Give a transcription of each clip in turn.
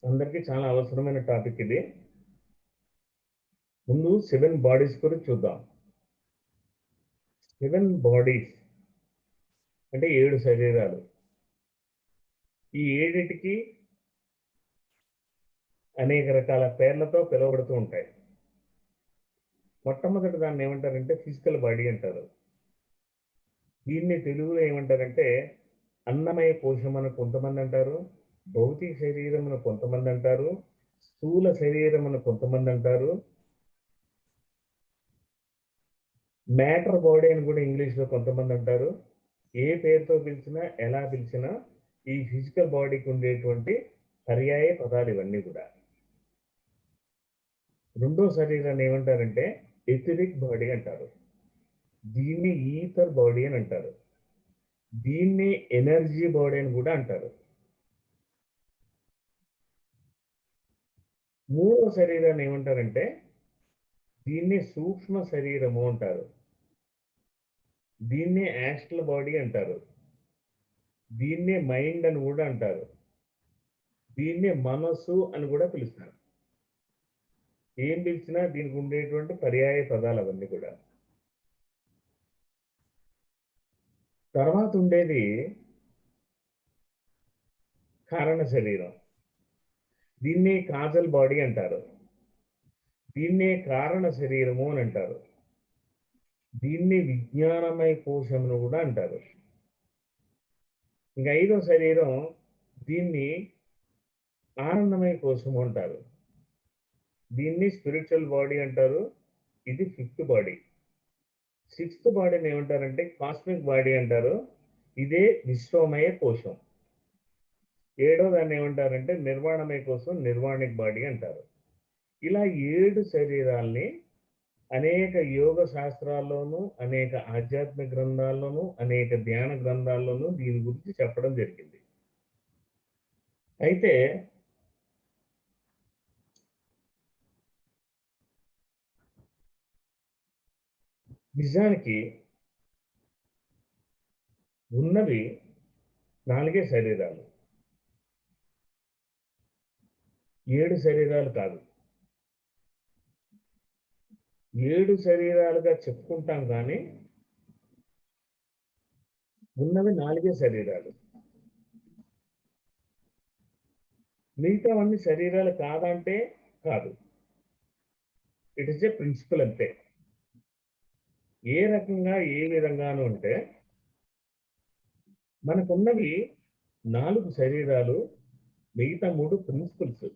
అందరికీ చాలా అవసరమైన టాపిక్ ఇది. ముందు 7 బాడీస్ గురించి చూద్దాం. 7 బాడీస్ అంటే 7 శరీరాలు. ఈ 7టికి అనేక రకాల పేర్లతో పిలువబడుతూ ఉంటాయి. మొట్టమొదటి దాన్ని ఏమంటారంటే ఫిజికల్ బాడీ అంటారు. దీన్ని తెలుగులో ఏమంటారంటే అన్నమయ కోశం అని కొంతమంది అంటారు, భౌతిక శరీరం అని కొంతమంది అంటారు, స్థూల శరీరం అని కొంతమంది అంటారు, మ్యాటర్ బాడీ అని కూడా ఇంగ్లీష్లో కొంతమంది అంటారు. ఏ పేరుతో పిలిచినా ఎలా పిలిచినా ఈ ఫిజికల్ బాడీకి ఉండేటువంటి పర్యాయ పదాలు ఇవన్నీ కూడా. రెండో శరీరాన్ని ఏమంటారంటే ఎథరిక్ బాడీ అంటారు. దీన్ని ఈథర్ బాడీ అని అంటారు. దీన్ని ఎనర్జీ బాడీ అని కూడా అంటారు. మూడో శరీరాన్ని ఏమంటారంటే దీన్ని సూక్ష్మ శరీరము అంటారు. దీన్ని యాస్ట్రల్ బాడీ అంటారు. దీన్ని మైండ్ అని కూడా అంటారు. దీన్ని మనస్సు అని కూడా పిలుస్తారు. ఏం పిలిచినా దీనికి ఉండేటువంటి పర్యాయ పదాలు అవన్నీ కూడా. తర్వాత ఉండేది కారణ శరీరం. దీన్నే కాజల్ బాడీ అంటారు. దీన్నే కారణ శరీరము అని అంటారు. దీన్ని విజ్ఞానమయ కోశమును కూడా అంటారు. ఇంకా ఐదో శరీరం దీన్ని ఆనందమయ కోశము అంటారు. దీన్ని స్పిరిచువల్ బాడీ అంటారు. ఇది 5th బాడీ. 6th బాడీని ఏమంటారంటే కాస్మిక్ బాడీ అంటారు. ఇదే విశ్వమయ కోశం. ఏడో దాన్ని ఏమంటారంటే నిర్వాణమయ కోశం, నిర్వాణిక్ బాడీ అంటారు. ఇలా 7 శరీరాల్ని అనేక యోగ శాస్త్రాల్లోనూ, అనేక ఆధ్యాత్మిక గ్రంథాల్లోనూ, అనేక ధ్యాన గ్రంథాల్లోనూ దీని గురించి చెప్పడం జరిగింది. అయితే నిజానికి ఉన్నవి 4 శరీరాలు, 7 శరీరాలు కాదు. 7 శరీరాలుగా చెప్పుకుంటాం కానీ ఉన్నవి 4 శరీరాలు. మిగతావన్నీ శరీరాలు కాదంటే కాదు. ఇట్ ఇస్ ఏ ప్రిన్సిపల్ అంతే. ఏ రకంగా ఏ విధంగాను అంటే మనకున్నవి 4 శరీరాలు, మిగతా 3 ప్రిన్సిపల్స్.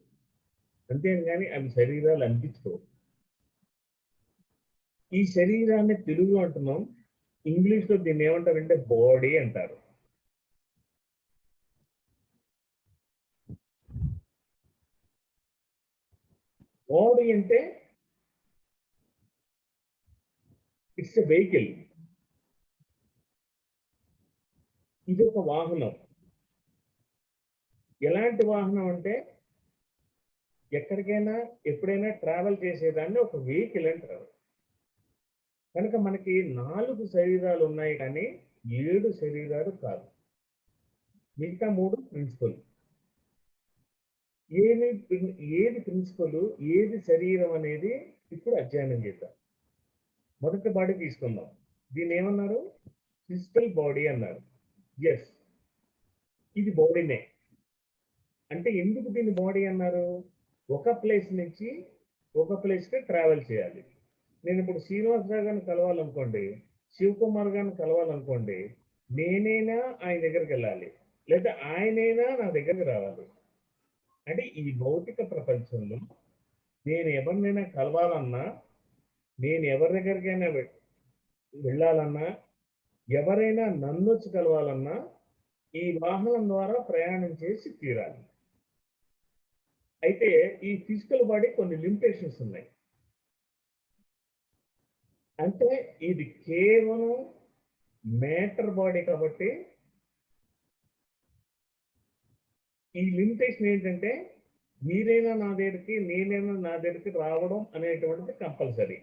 అంతేగాని అవి శరీరాలు అనిపించుకోవు. ఈ శరీరాన్ని తెలుగు అంటున్నాం, ఇంగ్లీష్లో దీన్ని ఏమంటారంటే బాడీ అంటారు. బాడీ అంటే ఇట్స్ ఎ వెహికల్. ఇది ఒక వాహనం. ఎలాంటి వాహనం అంటే ఎక్కడికైనా ఎప్పుడైనా ట్రావెల్ చేసేదాన్ని ఒక వెహికల్ అంటారు. కనుక మనకి 4 శరీరాలు ఉన్నాయి కానీ 7 శరీరాలు కాదు. మిగతా 3 ప్రిన్సిపల్. ఏది ప్రిన్సిపల్, ఏది శరీరం అనేది ఇప్పుడు అధ్యయనం చేద్దాం. మొదటి బాడీ తీసుకుందాం. దీన్ని ఏమన్నారు? ఫిజికల్ బాడీ అన్నారు. ఎస్, ఇది బాడీనే. అంటే ఎందుకు దీన్ని బాడీ అన్నారు? ఒక ప్లేస్ నుంచి ఒక ప్లేస్కి ట్రావెల్ చేయాలి. నేను ఇప్పుడు శ్రీనివాసరావు గారిని కలవాలనుకోండి, శివకుమార్ గారిని కలవాలనుకోండి, నేనైనా ఆయన దగ్గరికి వెళ్ళాలి, లేదా ఆయనైనా నా దగ్గరికి రావాలి. అంటే ఈ భౌతిక ప్రపంచంలో నేను ఎవరినైనా కలవాలన్నా, నేను ఎవరి దగ్గరికైనా వెళ్ళాలన్నా, ఎవరైనా నన్ను వచ్చి కలవాలన్నా ఈ వాహనం ద్వారా ప్రయాణం చేసి తీరాలి. అయితే ఈ ఫిజికల్ బాడీ కొన్ని లిమిటేషన్స్ ఉన్నాయి. అంటే ఇది కేవలం మ్యాటర్ బాడీ కాబట్టి ఈ లిమిటేషన్ ఏంటంటే మీరైనా నా దగ్గరికి, నేనైనా నా దగ్గరికి రావడం అనేటువంటిది కంపల్సరీ.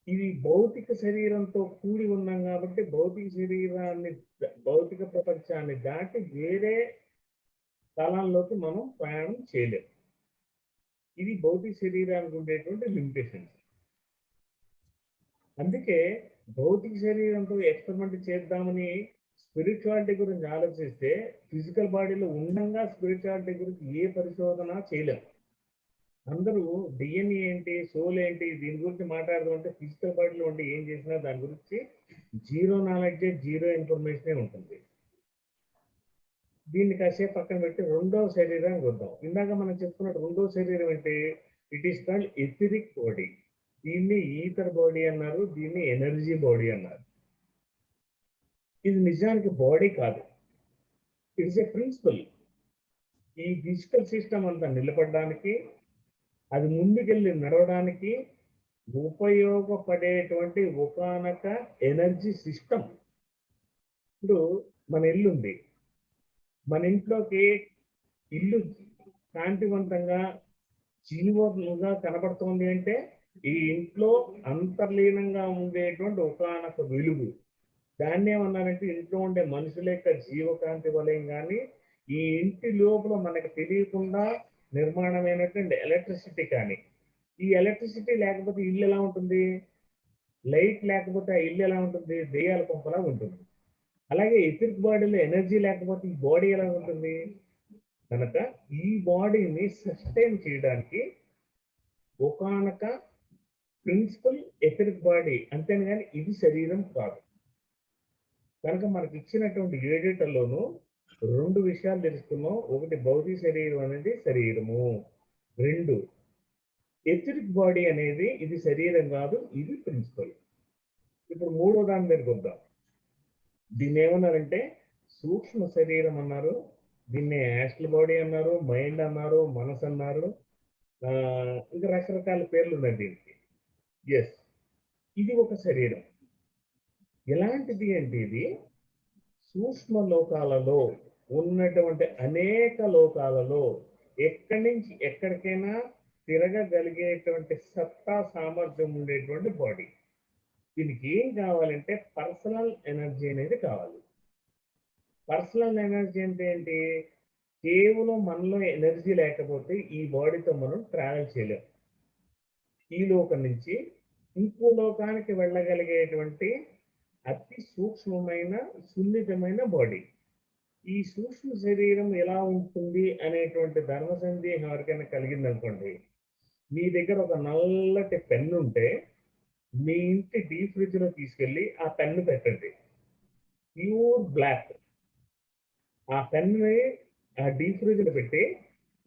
ఇది భౌతిక శరీరంతో కూడి ఉన్నాం కాబట్టి భౌతిక శరీరాన్ని, భౌతిక ప్రపంచాన్ని దాటి వేరే స్థలాల్లోకి మనం ప్రయాణం చేయలేము. ఇది భౌతిక శరీరానికి ఉండేటువంటి లిమిటేషన్స్. అందుకే భౌతిక శరీరంతో ఎక్స్పెరిమెంట్ చేద్దామని స్పిరిచువాలిటీ గురించి ఆలోచిస్తే ఫిజికల్ బాడీలో ఉండంగా స్పిరిచువాలిటీ గురించి ఏ పరిశోధన చేయలేము. అందరూ డిఎన్ఏ ఏంటి, సోల్ ఏంటి, దీని గురించి మాట్లాడదామంటే ఫిజికల్ బాడీలో ఉండి ఏం చేసినా దాని గురించి జీరో నాలెడ్జ్, జీరో ఇన్ఫర్మేషనే ఉంటుంది. దీన్ని కాసేపు పక్కన పెట్టి రెండవ శరీరానికి వద్దాం. ఇందాక మనం చెప్పుకున్నట్టు రెండవ శరీరం అంటే it is called etheric body. దీన్ని ఈథర్ బాడీ అన్నారు, దీన్ని ఎనర్జీ బాడీ అన్నారు. ఇది నిజానికి బాడీ కాదు, ఇట్స్ ఏ ప్రిన్సిపల్. ఈ ఫిజికల్ సిస్టమ్ అంతా నిలబడడానికి, అది ముందుకెళ్ళి నడవడానికి ఉపయోగపడేటువంటి ఒకానొక ఎనర్జీ సిస్టమ్. ఇప్పుడు మన ఇల్లు ఉంది, మన ఇంట్లోకి ఇల్లు కాంతివంతంగా జీవంగా కనబడుతోంది అంటే ఈ ఇంట్లో అంతర్లీనంగా ఉండేటువంటి ఒకానొక వెలుగు. దాన్ని ఏమన్నారంటే ఇంట్లో ఉండే మనుషుల యొక్క జీవకాంతి వలయం. కానీ ఈ ఇంటి లోపల మనకు తెలియకుండా నిర్మాణమైనటువంటి ఎలక్ట్రిసిటీ కానీ, ఈ ఎలక్ట్రిసిటీ లేకపోతే ఇల్లు ఎలా ఉంటుంది? లైట్ లేకపోతే ఆ ఇల్లు ఎలా ఉంటుంది? దెయ్యాల కొంపలా ఉంటుంది. అలాగే ఎథరిక్ బాడీలో ఎనర్జీ లేకపోతే ఈ బాడీ ఎలా ఉంటుంది? కనుక ఈ బాడీని సస్టైన్ చేయడానికి ఒకానొక ప్రిన్సిపల్ ఎథరిక్ బాడీ, అంతేగాని ఇది శరీరం కాదు. కనుక మనకి ఇచ్చినటువంటి ఏడేటల్లోనూ రెండు విషయాలు తెలుసుకున్నాం. ఒకటి, భౌతిక శరీరం అనేది శరీరము. రెండు, ఎథరిక్ బాడీ అనేది ఇది శరీరం కాదు, ఇది ప్రిన్సిపల్. ఇప్పుడు మూడో దాని దగ్గరికి వద్దాం. దీన్ని ఏమన్నారంటే సూక్ష్మ శరీరం అన్నారు, దీన్ని యాస్ట్రల్ బాడీ అన్నారు, మైండ్ అన్నారు, మనసు అన్నారు, ఇంకా రకరకాల పేర్లు ఉన్నాయి దీనికి. ఎస్, ఇది ఒక శరీరం. ఎలాంటిది అంటే ఇది సూక్ష్మ లోకాలలో ఉన్నటువంటి అనేక లోకాలలో ఎక్కడి నుంచి ఎక్కడికైనా తిరగగలిగేటువంటి సత్తా సామర్థ్యం ఉండేటువంటి బాడీ. దీనికి ఏం కావాలంటే పర్సనల్ ఎనర్జీ అనేది కావాలి. పర్సనల్ ఎనర్జీ అంటే ఏంటి? కేవలం మనలో ఎనర్జీ లేకపోతే ఈ బాడీతో మనం ట్రావెల్ చేయలేం. ఈ లోకం నుంచి ఇంకో లోకానికి వెళ్ళగలిగేటువంటి అతి సూక్ష్మమైన సున్నితమైన బాడీ. ఈ సూక్ష్మ శరీరం ఎలా ఉంటుంది అనేటువంటి ధర్మ సందేహం ఎవరికైనా కలిగిందనుకోండి, మీ దగ్గర ఒక నల్లటి పెన్ను ఉంటే మీ ఇంటి డీప్ ఫ్రిడ్జ్ లో తీసుకెళ్ళి ఆ పెన్ను పెట్టండి, ప్యూర్ బ్లాక్. ఆ పెన్ను ఆ డీప్ ఫ్రిడ్జ్ లో పెట్టి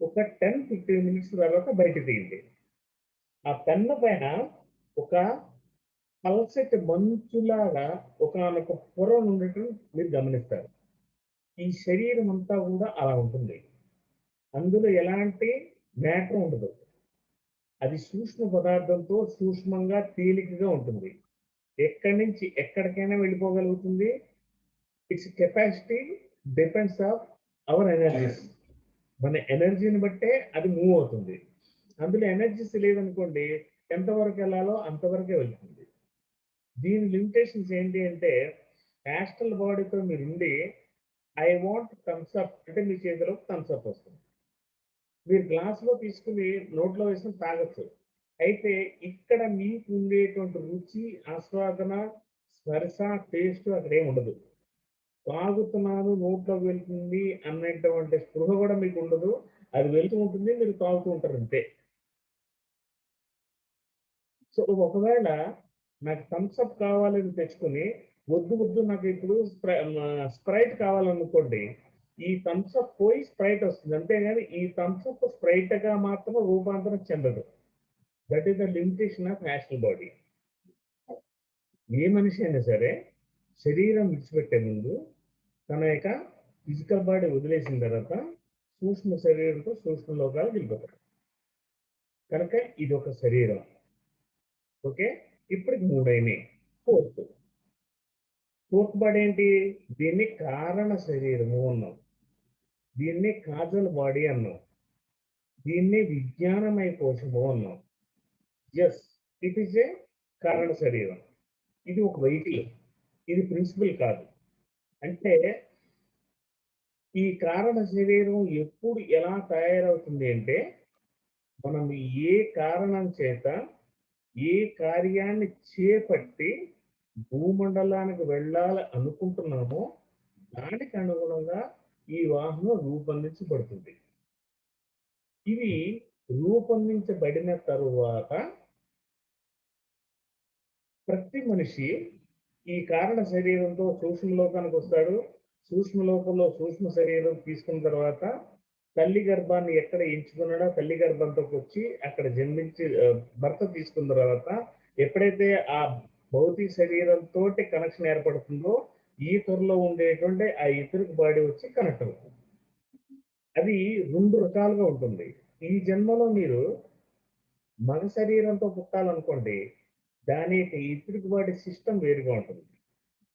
ఒక 10-15 మినిట్స్ తర్వాత బయట తీయండి. ఆ పెన్ను పైన ఒక పల్సటి మంచులాగా ఒకనొక పొర ఉండటం మీరు గమనిస్తారు. ఈ శరీరం అంతా కూడా అలా ఉంటుంది. అందులో ఎలాంటి మ్యాటర్ ఉండదు. అది సూక్ష్మ పదార్థంతో సూక్ష్మంగా తేలికగా ఉంటుంది. ఎక్కడి నుంచి ఎక్కడికైనా వెళ్ళిపోగలుగుతుంది. It's capacity depends of our energies. మన ఎనర్జీని బట్టే అది మూవ్ అవుతుంది. అందులో ఎనర్జీస్ లేదనుకోండి, ఎంతవరకు వెళ్ళాలో అంతవరకే వెళ్తుంది. దీని లిమిటేషన్స్ ఏంటి అంటే, యాస్ట్రల్ బాడీతో మీరు ఉండి ఐ వాంట్ థమ్స్అప్ అంటే మీ చేతిలో థమ్స్అప్ వస్తుంది. మీరు గ్లాసులో తీసుకుని నోట్లో వేసుకుని తాగొచ్చు. అయితే ఇక్కడ మీకు ఉండేటువంటి రుచి, ఆస్వాదన, స్పర్శ, టేస్ట్ అక్కడ ఏమి ఉండదు. తాగుతున్నాను, నోట్లోకి వెళ్తుంది అన్నటువంటి స్పృహ కూడా మీకు ఉండదు. అది వెళ్తూ ఉంటుంది, మీరు తాగుతూ ఉంటారు అంతే. సో ఒకవేళ నాకు థమ్స్అప్ కావాలని తెచ్చుకొని వద్దు నాకు ఇప్పుడు స్ప్రైట్ కావాలనుకోండి, ఈ థమ్స్అప్ పోయి స్ప్రైట్ వస్తుంది, అంతేగాని ఈ థమ్స్అప్ స్ప్రైట్ గా మాత్రం రూపాంతరం చెందదు. That is the limitation of astral body. ఏ మనిషి అయినా సరే శరీరం విడిచిపెట్టే ముందు తన యొక్క ఫిజికల్ బాడీ వదిలేసిన తర్వాత సూక్ష్మ శరీరంతో సూక్ష్మ లోకాలు వెళ్ళిపోతారు. కనుక ఇది ఒక శరీరం. ఓకే, ఇప్పటికి మూడైనాయి. ఫోర్త్ బాడీ ఏంటి? దీన్ని కారణ శరీరము అన్నాం, దీన్ని కాజల్ బాడీ అన్నాం, దీన్ని విజ్ఞానమయ కోశము అన్నాం. ఎస్, ఇట్ ఈస్ ఏ కారణ శరీరం. ఇది ఒక వెహికల్, ఇది ప్రిన్సిపల్ కాదు. అంటే ఈ కారణ శరీరం ఎప్పుడు ఎలా తయారవుతుంది అంటే మనం ఏ కారణం చేత ఏ కార్యాన్ని చేపట్టి భూమండలానికి వెళ్ళాలి అనుకుంటున్నామో దానికి అనుగుణంగా ఈ వాహనం రూపొందించబడుతుంది. ఇవి రూపొందించబడిన తరువాత ప్రతి మనిషి ఈ కారణ శరీరంతో సూక్ష్మ లోకానికి వస్తాడు. సూక్ష్మ లోకంలో సూక్ష్మ శరీరం తీసుకున్న తర్వాత తల్లి గర్భాన్ని ఎక్కడ ఎంచుకున్నాడో తల్లి గర్భంలోకి వచ్చి అక్కడ జన్మించి భర్త తీసుకున్న తర్వాత ఎప్పుడైతే ఆ భౌతిక శరీరంతో కనెక్షన్ ఏర్పడుతుందో ఈ త్వరలో ఉండేటువంటి ఆ ఇతరుకు బాడీ వచ్చి కనెక్ట్ అవుతుంది. అది 2 రకాలుగా ఉంటుంది. ఈ జన్మలో మీరు మగ శరీరంతో పుట్టాలనుకోండి, దాని యొక్క ఇతరుకు బాడీ సిస్టమ్ వేరుగా ఉంటుంది.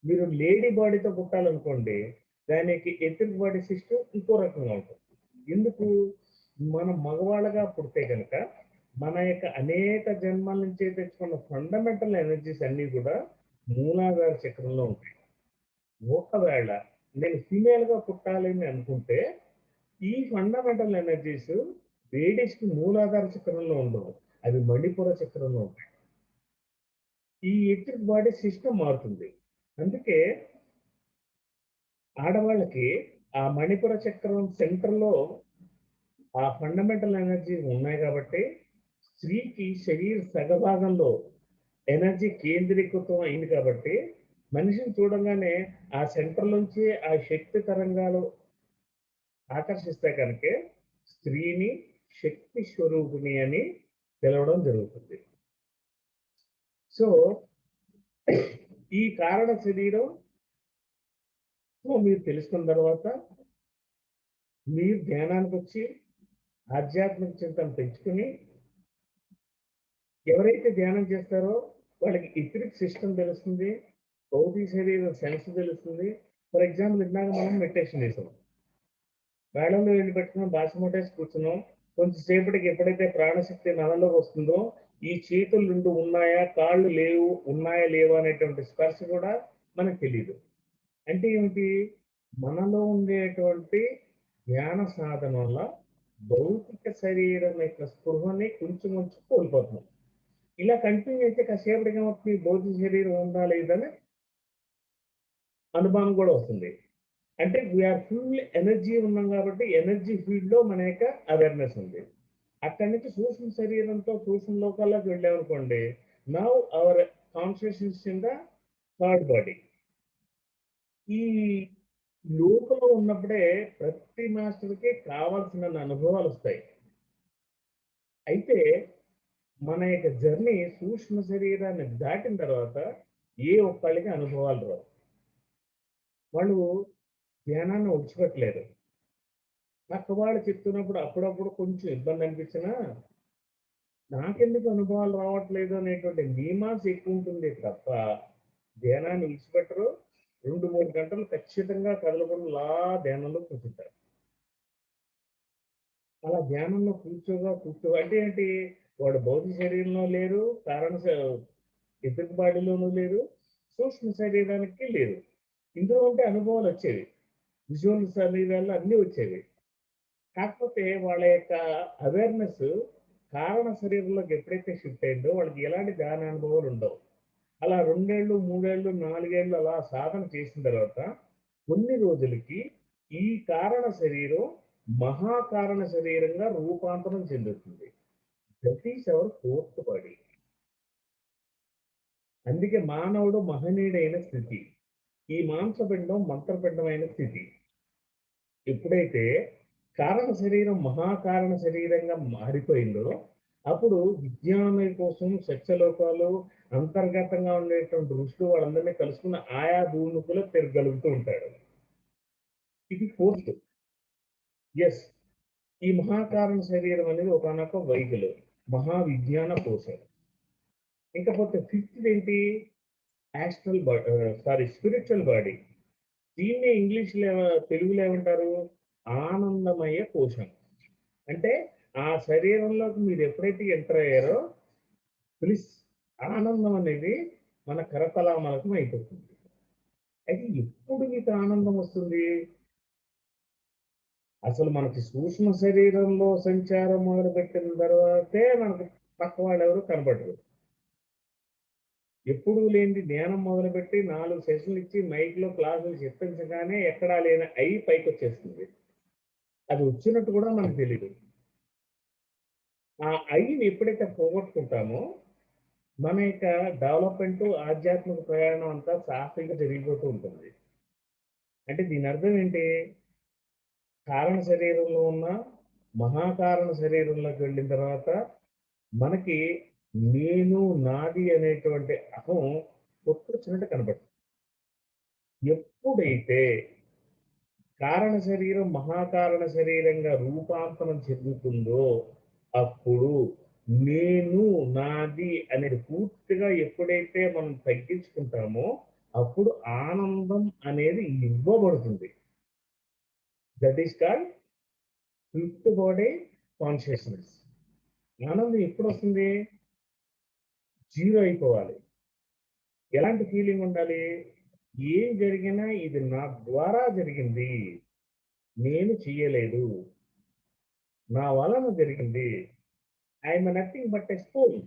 మీరు లేడీ బాడీతో పుట్టాలనుకోండి, దానికి ఎథిక్ బాడీ సిస్టమ్ ఇంకో రకంగా ఉంటుంది. ఎందుకు? మనం మగవాళ్ళగా పుడితే కనుక మన యొక్క అనేక జన్మల నుంచి తెచ్చుకున్న ఫండమెంటల్ ఎనర్జీస్ అన్నీ కూడా మూలాధార చక్రంలో ఉంటాయి. ఒకవేళ నేను ఫీమేల్ గా పుట్టాలి అని అనుకుంటే ఈ ఫండమెంటల్ ఎనర్జీస్ లేడీస్ కి మూలాధార చక్రంలో ఉండవు, అవి మణిపుర చక్రంలో ఉంటాయి. ఈ ఎథిక్ బాడీ సిస్టమ్ మారుతుంది. అందుకే ఆడవాళ్ళకి ఆ మణిపుర చక్రం సెంటర్ లో ఆ ఫండమెంటల్ ఎనర్జీ ఉన్నాయి కాబట్టి స్త్రీకి శరీర సగభాగంలో ఎనర్జీ కేంద్రీకృతం అయింది కాబట్టి మనిషిని చూడంగానే ఆ సెంటర్ నుంచి ఆ శక్తి తరంగాలు ఆకర్షిస్తే కనుక స్త్రీని శక్తి స్వరూపిణి అని పిలవడం జరుగుతుంది. సో ఈ కారణ శరీరం మీరు తెలుసుకున్న తర్వాత మీరు ధ్యానానికి వచ్చి ఆధ్యాత్మిక చింతన పెంచుకుని ఎవరైతే ధ్యానం చేస్తారో వాళ్ళకి ఇథరిక్ సిస్టమ్ తెలుస్తుంది, భౌతిక శరీరం సెన్స్ తెలుస్తుంది. ఫర్ ఎగ్జాంపుల్ ఇందాక మనం మెడిటేషన్ చేసాం, వేళల్లో వెళ్ళి పెట్టుకున్నాం, బాసిమోటేసి కూర్చున్నాం. కొంచెంసేపటికి ఎప్పుడైతే ప్రాణశక్తి నలలోకి వస్తుందో ఈ చేతులు 2 ఉన్నాయా, కాళ్ళు లేవు ఉన్నాయా లేవా అనేటువంటి స్పర్శ కూడా మనకు తెలియదు. అంటే ఏమిటి? మనలో ఉండేటువంటి ధ్యాన సాధన వల్ల భౌతిక శరీరం యొక్క స్పృహని కొంచెం కొంచెం కోల్పోతున్నాం. ఇలా కంటిన్యూ అయితే కాసేపటికి ఏమవుతుంది? భౌతిక శరీరం ఉందా లేదని అనుమానం కూడా వస్తుంది. అంటే వీఆర్ ఫుల్ ఎనర్జీ ఉన్నాం కాబట్టి ఎనర్జీ ఫీల్డ్ లో మన యొక్క అవేర్నెస్ ఉంది. అక్కడి నుంచి సూక్ష్మ శరీరంతో సూక్ష్మ లోకాల్లోకి వెళ్ళామనుకోండి, now our consciousness in the third body. ఈ లోకంలో ఉన్నప్పుడే ప్రతి మాస్టర్కి కావాల్సిన అనుభవాలు వస్తాయి. అయితే మన యొక్క జర్నీ సూక్ష్మ శరీరాన్ని దాటిన తర్వాత ఏ ఒక్కళ్ళకి అనుభవాలు రావు. వాళ్ళు ధ్యానాన్ని విడిచిపెట్టలేరు. పక్క వాళ్ళు చెప్తున్నప్పుడు అప్పుడప్పుడు కొంచెం ఇబ్బంది అనిపించినా నాకెందుకు అనుభవాలు రావట్లేదు అనేటువంటి మీమాంస ఎక్కువ ఉంటుంది తప్ప ధ్యానాన్ని విడిచిపెట్టరు. 2-3 గంటలు ఖచ్చితంగా కదలకుండా లా ధ్యానంలో కూర్చుంటారు. అలా ధ్యానంలో కూర్చో అంటే ఏంటి? వాడు భౌతిక శరీరంలో లేరు, కారణ ఎదుటి బాడీలోనూ లేరు, సూక్ష్మ శరీరానికి లేరు. ఇందులో ఉంటే అనుభవాలు వచ్చేవి, విజువల్ శరీరాల్లో అన్నీ వచ్చేవి. కాకపోతే వాళ్ళ యొక్క అవేర్నెస్ కారణ శరీరంలోకి ఎప్పుడైతే షిఫ్ట్ అయిందో వాళ్ళకి ఎలాంటి ధ్యాన అనుభవాలు ఉండవు. అలా 2 ఏళ్ళు 3 ఏళ్ళు 4 ఏళ్ళు అలా సాధన చేసిన తర్వాత కొన్ని రోజులకి ఈ కారణ శరీరం మహాకారణ శరీరంగా రూపాంతరం చెందుతుంది. That is our fourth body. అందుకే మానవుడు మహనీయుడైన స్థితి, ఈ మాంసపిండం మంత్రపిండమైన స్థితి. ఎప్పుడైతే కారణ శరీరం మహాకారణ శరీరంగా మారిపోయిందో అప్పుడు విజ్ఞానమయ కోసం సత్యలోకాలు అంతర్గతంగా ఉండేటువంటి ఋషులు వాళ్ళందరినీ కలుసుకున్న ఆయా భూముకులో తిరగలుగుతూ ఉంటాడు. ఇది ఫోర్త్. ఎస్, ఈ మహాకారణ శరీరం అనేది ఒకనొక వైగులు మహావిజ్ఞాన కోశం. ఇంకపోతే ఫిఫ్త్ ఏంటి? Astral body, spiritual body. దీన్ని ఇంగ్లీష్లో తెలుగులో ఏమంటారు? ఆనందమయ కోశం. అంటే ఆ శరీరంలోకి మీరు ఎప్పుడైతే ఎంటర్ అయ్యారో ప్లీజ్ ఆనందం అనేది మన కరతలామలకం అయిపోతుంది. అయితే ఎప్పుడు మీకు ఆనందం వస్తుంది? అసలు మనకి సూక్ష్మ శరీరంలో సంచారం మొదలుపెట్టిన తర్వాతే మనకి పక్క వాళ్ళు ఎవరు కనబడరు. ఎప్పుడు లేని ధ్యానం మొదలుపెట్టి 4 సెషన్లు ఇచ్చి మైక్లో క్లాసులు చెప్పించగానే ఎక్కడా లేని అయి పైకి వచ్చేస్తుంది. అది వచ్చినట్టు కూడా మనకు తెలియదు. ఆ ఐని ఎప్పుడైతే పోగొట్టుకుంటామో మన యొక్క డెవలప్మెంట్ ఆధ్యాత్మిక ప్రయాణం అంతా సాఫీగా జరిగిపోతూ ఉంటుంది. అంటే దీని అర్థం ఏంటి? కారణ శరీరంలో ఉన్న మహాకారణ శరీరంలోకి వెళ్ళిన తర్వాత మనకి నేను నాది అనేటువంటి అహం కొట్టుకొచ్చినట్టు కనబడుతుంది. ఎప్పుడైతే కారణ శరీరం మహాకారణ శరీరంగా రూపాంతరం చెందుతుందో అప్పుడు నేను నాది అనేది పూర్తిగా ఎప్పుడైతే మనం తగ్గించుకుంటామో అప్పుడు ఆనందం అనేది ఇవ్వబడుతుంది. That is called fifth body consciousness. ఆనందం ఎప్పుడు వస్తుంది? జీరో అయిపోవాలి. ఎలాంటి ఫీలింగ్ ఉండాలి? ఏం జరిగినా ఇది నా ద్వారా జరిగింది, నేను చెయ్యలేదు, నా వలన జరిగింది. I'm nothing but a spoon.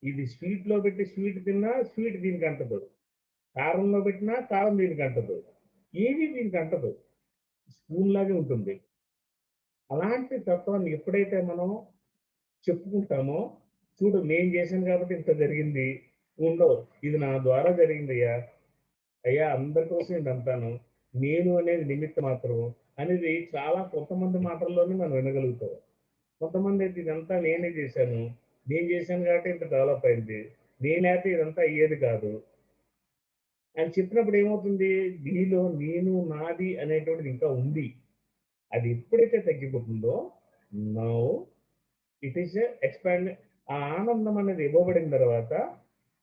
ఇది స్వీట్ లో పెట్టి స్వీట్ తిన్నా స్వీట్ దీనికి అంటదు, కారంలో పెట్టినా కారం దీనికి అంటదు, ఏది దీనికి అంటదు, స్పూన్ లాగే ఉంటుంది. అలాంటి తత్వాన్ని ఎప్పుడైతే మనం చెప్పుకుంటామో, చూడు నేను చేశాను కాబట్టి ఇంత జరిగింది, ఉండవు ఇది నా ద్వారా జరిగింది అయ్యా, అయ్యా అందరి కోసం ఇదంతాను, నేను అనేది నిమిత్త మాత్రం అనేది చాలా కొంతమంది మాటల్లోనే మనం వినగలుగుతాం. కొంతమంది అయితే ఇదంతా నేనే చేశాను, నేను చేశాను కాబట్టి ఇంత డెవలప్ అయింది, నేనైతే ఇదంతా అయ్యేది కాదు అని చెప్పినప్పుడు ఏమవుతుంది? నీలో నేను నాది అనేటువంటిది ఇంకా ఉంది. అది ఎప్పుడైతే తగ్గిపోతుందో నౌ ఇట్ ఈస్ ఎక్స్పాండ్. ఆ ఆనందం అనేది ఇవ్వబడిన తర్వాత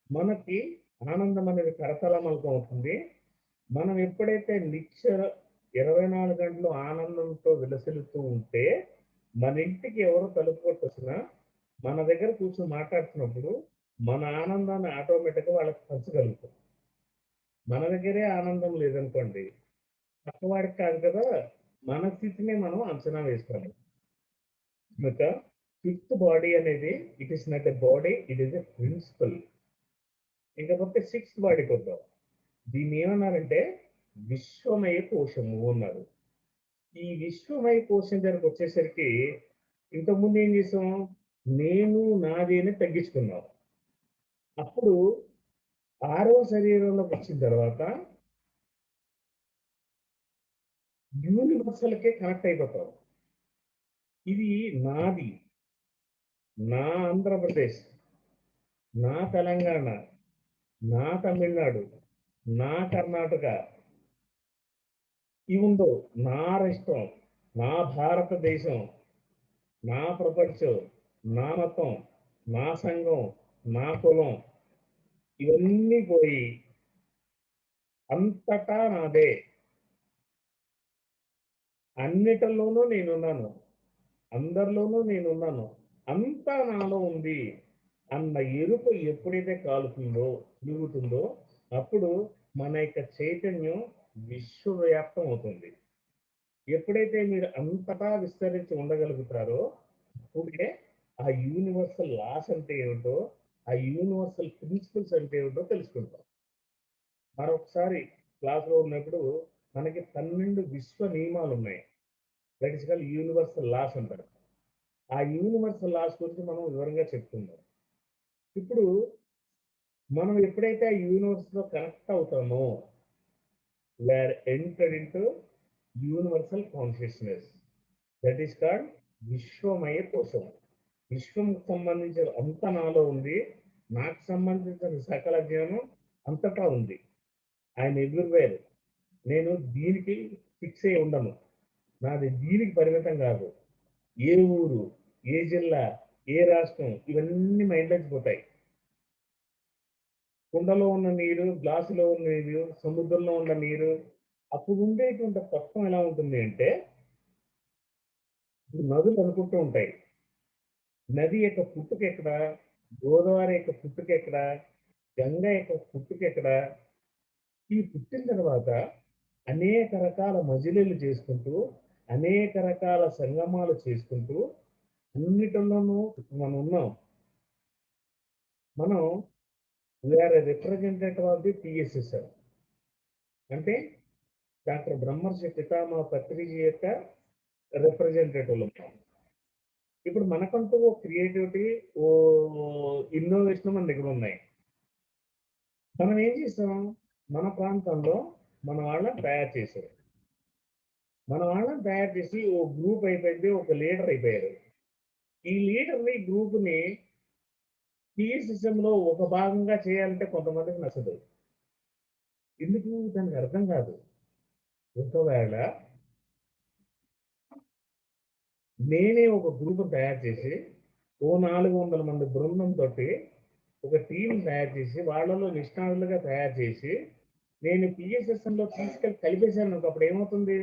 మనకి ఆనందం అనేది కరతలమలకం అవుతుంది. మనం ఎప్పుడైతే నిత్య 24 గంటలు ఆనందంతో విలసిల్లుతూ ఉంటే మన ఇంటికి ఎవరు తలుపు కొట్టొచ్చినా మన దగ్గర కూర్చొని మాట్లాడుతున్నప్పుడు మన ఆనందాన్ని ఆటోమేటిక్గా వాళ్ళకి పంచగలుగుతాం. మన దగ్గరే ఆనందం లేదనుకోండి, పక్కవాడికి కాదు కదా, మన స్థితిని మనం అంచనా వేసుకోవాలి. కనుక ఫిఫ్త్ బాడీ అనేది it is not a body, it is a principle. ఇంకపోతే సిక్స్త్ బాడీకి వద్దాం. దీన్ని ఏమన్నారంటే విశ్వమయ కోశము అన్నారు. ఈ విశ్వమయ కోశం దగ్గరకు వచ్చేసరికి ఇంతకుముందు ఏం చేసాం? నేను నాది అని తగ్గించుకున్నాం. అప్పుడు ఆరవ శరీరంలోకి వచ్చిన తర్వాత యూనివర్సల్కే కనెక్ట్ అయిపోతాం. ఇది నాది, నా ఆంధ్రప్రదేశ్, నా తెలంగాణ, నా తమిళనాడు, నా కర్ణాటక, ఇవి ఉండవు. నా రాష్ట్రం, నా భారతదేశం, నా ప్రపంచం, నా మతం, నా సంఘం, నా కులం, ఇవన్నీ పోయి అంతటా నాదే, అన్నిటిలోనూ నేనున్నాను, అందరిలోనూ నేనున్నాను, అంతా నాలో ఉంది అన్న ఎరుపు ఎప్పుడైతే కాలుతుందో తిరుగుతుందో అప్పుడు మన యొక్క చైతన్యం విశ్వవ్యాప్తం అవుతుంది. ఎప్పుడైతే మీరు అంతటా విస్తరించి ఉండగలుగుతారో అప్పుడే ఆ యూనివర్సల్ లాస్ అంటే ఏమిటో, ఆ యూనివర్సల్ ప్రిన్సిపల్స్ అంటే ఏమిటో తెలుసుకుంటాం. మరొకసారి క్లాస్లో ఉన్నప్పుడు మనకి 12 విశ్వ నియమాలు ఉన్నాయి. That is called universal laws అంటారు. ఆ యూనివర్సల్ లాస్ గురించి మనం వివరంగా చెప్పుకుందాం. ఇప్పుడు మనం ఎప్పుడైతే ఆ యూనివర్స్ లో కనెక్ట్ అవుతామో we're entered into universal consciousness. That is called విశ్వమయ కోశం. విశ్వం సంబంధించిన అంత నాలో ఉంది, నాకు సంబంధించిన సకల జ్ఞానం అంతటా ఉంది. ఆయన ఎవ్రీవేర్. నేను దీనికి ఫిక్స్ అయి ఉండను, నాది దీనికి పరిమితం కాదు. ఏ ఊరు, ఏ జిల్లా, ఏ రాష్ట్రం, ఇవన్నీ మైండ్లోకి పోతాయి. కుండలో ఉన్న నీరు, గ్లాసులో ఉన్న నీరు, సముద్రంలో ఉన్న నీరు, అప్పుడు ఉండేటువంటి తత్వం ఎలా ఉంటుంది అంటే నదులు అనుకుంటూ ఉంటాయి. నది యొక్క పుట్టుక ఎక్కడ, గోదావరి యొక్క పుట్టుక ఎక్కడ, గంగ యొక్క పుట్టుక ఎక్కడ, ఈ పుట్టిన తర్వాత అనేక రకాల మజిలీలు చేసుకుంటూ అనేక రకాల సంగమాలు చేసుకుంటూ అన్నిటిలోనూ మనం ఉన్నాం. మనం వీఆర్ రిప్రజెంటేటివ్ ఆఫ్ ది టిఎస్ఎస్ఆర్, అంటే డాక్టర్ బ్రహ్మర్షి పితామహ పత్రిజీ యొక్క రిప్రజెంటేటివ్లు ఉన్నాం. ఇప్పుడు మనకంటూ ఓ క్రియేటివిటీ, ఓ ఇన్నోవేషన్ మన దగ్గర ఉన్నాయి. మనం ఏం చేస్తాం, మన ప్రాంతంలో మన వాళ్ళని తయారు చేశారు. మన వాళ్ళని తయారు చేసి ఓ గ్రూప్ అయిపోయింది, ఒక లీడర్ అయిపోయారు. ఈ లీడర్ని గ్రూప్ని టిఎస్ఎస్ఎంలో ఒక భాగంగా చేయాలంటే కొంతమందికి నచ్చదు. ఎందుకు దానికి అర్థం కాదు. ఒకవేళ నేనే ఒక గ్రూప్ తయారు చేసి ఓ 400 మంది బృందం తోటి ఒక టీం తయారు చేసి వాళ్ళలో నిష్ణాతులుగా తయారు చేసి నేను పిఎస్ఎస్ఎంలో తీసుకెళ్ళి కలిపేశాను అనుకో, అప్పుడు ఏమవుతుంది,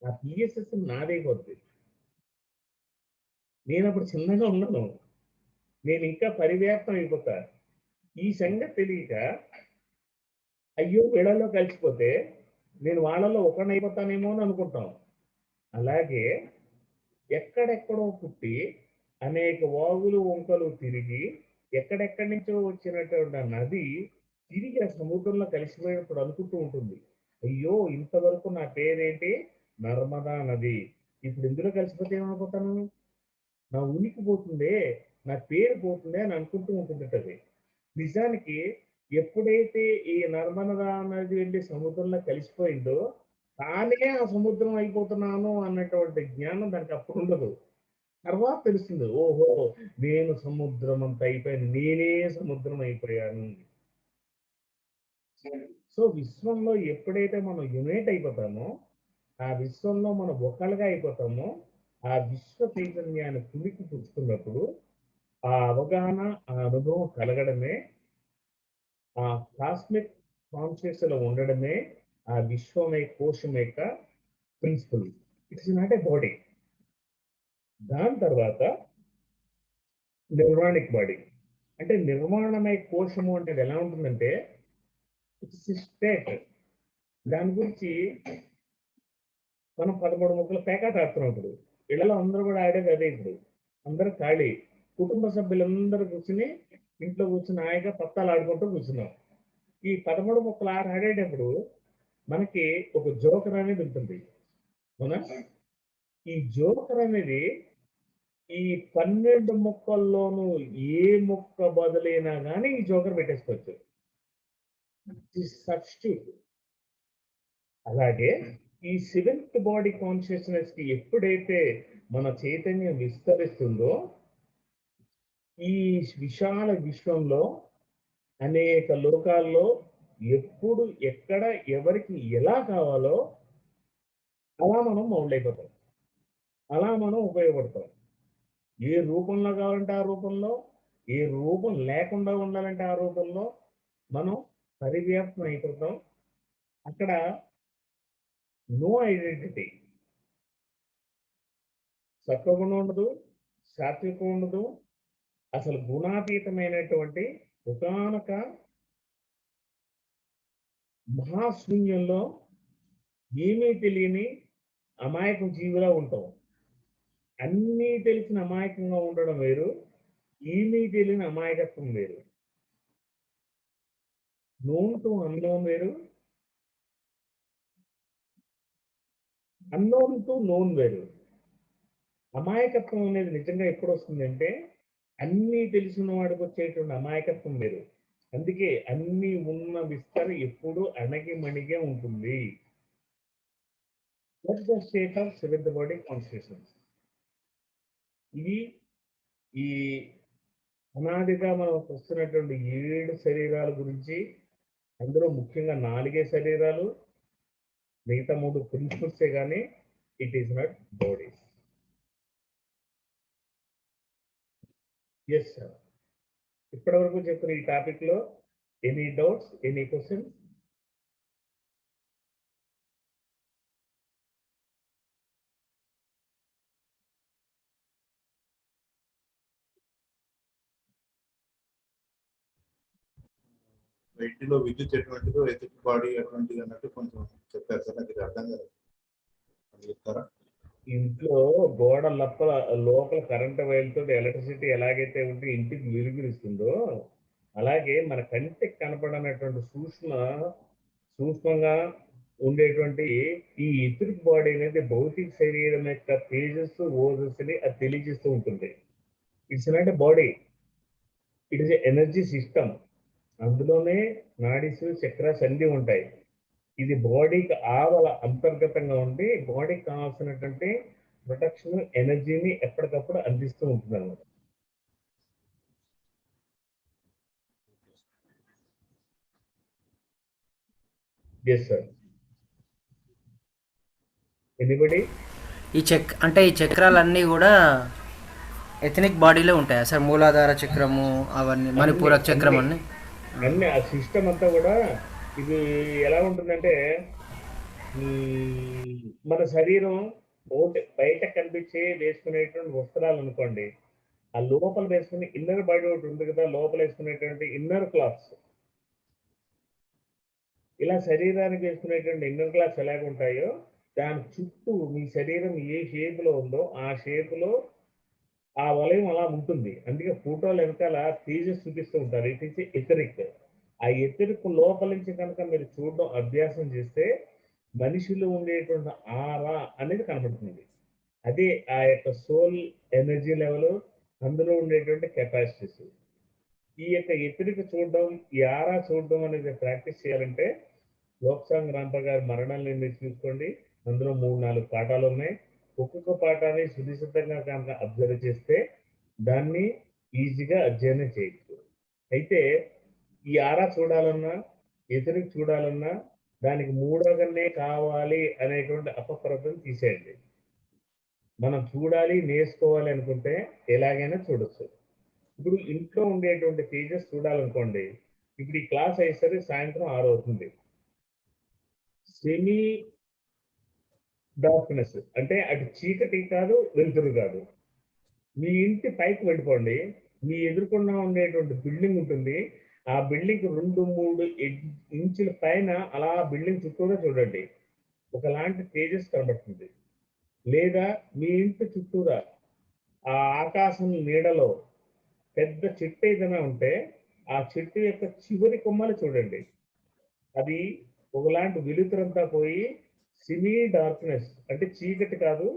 ఆ పిఎస్ఎస్ఎం నాదైపోద్ది. నేను అప్పుడు చిన్నగా ఉన్నాను, నేను ఇంకా పరివ్యాప్తం అయిపోతా. ఈ సంగతి తెలియక అయ్యో వీళ్ళలో కలిసిపోతే నేను వాళ్ళలో ఒకనైపోతానేమో అని అనుకుంటాం. అలాగే ఎక్కడెక్కడో పుట్టి అనేక వాగులు వంకలు తిరిగి ఎక్కడెక్కడి నుంచో వచ్చినటువంటి నది తిరిగి ఆ సముద్రంలో కలిసిపోయినప్పుడు అనుకుంటూ ఉంటుంది, అయ్యో ఇంతవరకు నా పేరేంటి, నర్మదా నది, ఇప్పుడు ఇందులో కలిసిపోతే ఏమనుకుంటాను, నా ఉనికి పోతుందే, నా పేరు పోతుందే అని అనుకుంటూ ఉంటుంది. నిజానికి ఎప్పుడైతే ఈ నర్మదా నది వెళ్ళి సముద్రంలో కలిసిపోయిందో తానే ఆ సముద్రం అయిపోతున్నాను అన్నటువంటి జ్ఞానం దానికి అప్పుడు ఉండదు. తర్వాత తెలుస్తుంది, ఓహో నేను సముద్రం అంత అయిపోయాను, నేనే సముద్రం అయిపోయాను. సో విశ్వంలో ఎప్పుడైతే మనం యునైట్ అయిపోతామో, ఆ విశ్వంలో మనం ఒకళ్ళుగా అయిపోతామో, ఆ విశ్వ చైతన్యాన్ని పులికి పుచ్చుకున్నప్పుడు ఆ అవగాహన, ఆ అనుభవం కలగడమే, ఆ కాస్మిక్ కాన్షియస్ లో ఉండడమే ఆ విశ్వమే కోశం యొక్క principle. It's not a body. దాని తర్వాత నిర్వాణిక్ బాడీ, అంటే నిర్మాణమై కోశము అంటే ఎలా ఉంటుందంటే ఇట్స్ స్టేట్. దాని గురించి మనం 13 ముక్కలు పేకాట ఆడుతున్నాం. ఇప్పుడు ఇళ్లలో అందరూ కూడా ఆడేది అదే. ఇప్పుడు అందరూ ఖాళీ, కుటుంబ సభ్యులందరూ కూర్చుని ఇంట్లో కూర్చుని హాయిగా పత్తాలు ఆడుకుంటూ కూర్చున్నాం. ఈ 13 ముక్కలు ఆట ఆడేటప్పుడు మనకి ఒక జోకర్ అనేది ఉంటుంది, అవునా? ఈ జోకర్ అనేది ఈ 12 ముక్కల్లోనూ ఏ ముక్క బదులైనా కానీ ఈ జోకర్ పెట్టేసుకోవచ్చు. సబ్స్టిట్యూట్. అలాగే ఈ సెవెంత్ బాడీ కాన్షియస్నెస్ కి ఎప్పుడైతే మన చైతన్యం విస్తరిస్తుందో ఈ విశాల విశ్వంలో అనేక లోకాల్లో ఎప్పుడు ఎక్కడ ఎవరికి ఎలా కావాలో అలా మనం మౌల్డ్ అయిపోతాం, అలా మనం ఉపయోగపడతాం. ఏ రూపంలో కావాలంటే ఆ రూపంలో, ఏ రూపం లేకుండా ఉండాలంటే ఆ రూపంలో మనం పరివ్యాప్తం అయిపోతాం. అక్కడ నో ఐడెంటిటీ. సత్వగుణం ఉండదు, సాత్వికం ఉండదు, అసలు గుణాతీతమైనటువంటి ఒకానొక మహాశూన్యంలో ఏమీ తెలియని అమాయక జీవిలా ఉంటాం. అన్నీ తెలిసిన అమాయకంగా ఉండడం వేరు, ఏమీ తెలియని అమాయకత్వం వేరు. నోన్ టు అన్నోన్ వేరు, అన్నోన్ టు నోన్ వేరు. అమాయకత్వం అనేది నిజంగా ఎప్పుడు వస్తుందంటే అన్నీ తెలిసిన వాడికి వచ్చేటువంటి అమాయకత్వం వేరు. అందుకే అన్ని ఉన్న విస్తర ఎప్పుడు అణగిమణిగే ఉంటుంది. That's the state of seventh body consciousness. ఇది ఈ అనాదిగా మనం వస్తున్నటువంటి 7 శరీరాల గురించి, అందులో ముఖ్యంగా 4 శరీరాలు, మిగతా 3 ప్రిన్సిపల్సే కానీ it is not bodies. Yes sir. ఇప్పటి వరకు చెప్పిన ఈ టాపిక్ లో ఎనీ డౌట్స్, ఎనీ క్వశ్చన్? వీటిలో విద్యుత్ ఎటువంటిదో ఎలక్ట్రిక్ బాడీ ఎటువంటిది అన్నట్టు కొంచెం చెప్పారు సార్, నాకు ఇది అర్థం కాదు. ఇంట్లో గోడ లోపల కరెంట్ వైర్లతో ఎలక్ట్రిసిటీ ఎలాగైతే ఉంటే ఇంటికి వెలుగునిస్తుందో, అలాగే మన కంటికి కనపడనటువంటి సూక్ష్మంగా ఉండేటువంటి ఈ ఎథరిక్ బాడీ అనేది భౌతిక శరీరం యొక్క తేజస్సు ఓజస్సుని అది తెలియజేస్తూ ఉంటుంది. It's not a body, it is energy system. అందులోనే నాడీస్ చక్రాస్ అన్ని ఉంటాయి. ఇది బాడీకి అంతర్గతంగా ఉండి బాడీకి కావాల్సినటువంటి ప్రొటెక్షన్ ఎనర్జీని ఎప్పటికప్పుడు అందిస్తూ ఉంటుంది అన్నమాట. Yes sir. ఎనీబడి? ఈ చక్రాలన్నీ కూడా ఎథనిక్ బాడీలో ఉంటాయా సార్? మూలాధార చక్రము అవన్నీ, మణిపూరక చక్రం అన్ని అన్ని ఆ సిస్టమ్ అంతా కూడా ఇది ఎలా ఉంటుందంటే మన శరీరం బయట కనిపించే వేసుకునేటువంటి వస్త్రాలు అనుకోండి, ఆ లోపల వేసుకునే ఇన్నర్ బాడీ ఒకటి ఉంది కదా, లోపల వేసుకునేటువంటి ఇన్నర్ క్లాత్స్. ఇలా శరీరానికి వేసుకునేటువంటి ఇన్నర్ క్లాత్స్ ఎలాగ ఉంటాయో దాని చుట్టూ మీ శరీరం ఏ షేప్ లో ఉందో ఆ షేప్ లో ఆ వలయం అలా ఉంటుంది. అందుకే ఫోటోలు వెనకాల తేజస్ చూపిస్తూ ఉంటారు. It is etheric. ఆ ఎథరిక్ లోపల నుంచి కనుక మీరు చూడడం అభ్యాసం చేస్తే మనిషిలో ఉండేటువంటి ఆరా అనేది కనబడుతుంది. అదే ఆ యొక్క సోల్ ఎనర్జీ లెవెల్, అందులో ఉండేటువంటి కెపాసిటీస్. ఈ యొక్క ఎథరిక్ చూడడం, ఈ ఆరా చూడడం అనేది ప్రాక్టీస్ చేయాలంటే లోక్సాంగ్ రాంప గారి మరణాన్ని మీరు చూసుకోండి. అందులో 3-4 పాఠాలు ఉన్నాయి. ఒక్కొక్క పాఠాన్ని సునిశ్చితంగా కనుక అబ్జర్వ్ చేస్తే దాన్ని ఈజీగా అధ్యయనం చేయొచ్చు. అయితే ఈ ఆరా చూడాలన్నా, ఎదురుకు చూడాలన్నా దానికి మూడోగన్నే కావాలి అనేటువంటి అపప్రదం తీసేయండి. మనం చూడాలి, నేర్చుకోవాలి అనుకుంటే ఎలాగైనా చూడొచ్చు. ఇప్పుడు ఇంట్లో ఉండేటువంటి తేజస్ చూడాలనుకోండి, ఇప్పుడు ఈ క్లాస్ అయ్యేసరికి సాయంత్రం 6 అవుతుంది. సెమీ డార్క్నెస్ అంటే అటు చీకటి కాదు, వెలుతురు కాదు. మీ ఇంటి పైకి వెళ్ళిపోండి, మీ ఎదురుకుండా ఉండేటువంటి బిల్డింగ్ ఉంటుంది. ఆ బిల్డింగ్ 2-3 ఇంచుల పైన అలా బిల్డింగ్ చుట్టూరా చూడండి, ఒకలాంటి తేజస్ కనబడుతుంది. లేదా మీ ఇంటి చుట్టూరా ఆ ఆకాశం నీడలో పెద్ద చెట్టు ఏదైనా ఉంటే ఆ చెట్టు యొక్క చివరి కొమ్మలు చూడండి, అది ఒకలాంటి వెలుతురంతా పోయి సెమీ డార్క్నెస్ అంటే చీకటి కాదు,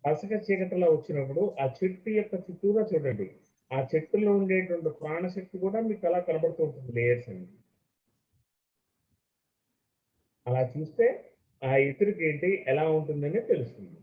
పసక చీకటిలా వచ్చినప్పుడు ఆ చెట్టు యొక్క చుట్టూరా చూడండి, ఆ చెట్టులో ఉండేటువంటి ప్రాణశక్తి కూడా మీకు అలా కనబడుతూ ఉంటుంది, లేయర్స్ అని. అలా చూస్తే ఆ ఎదురుకి ఏంటి ఎలా ఉంటుందని తెలుస్తుంది.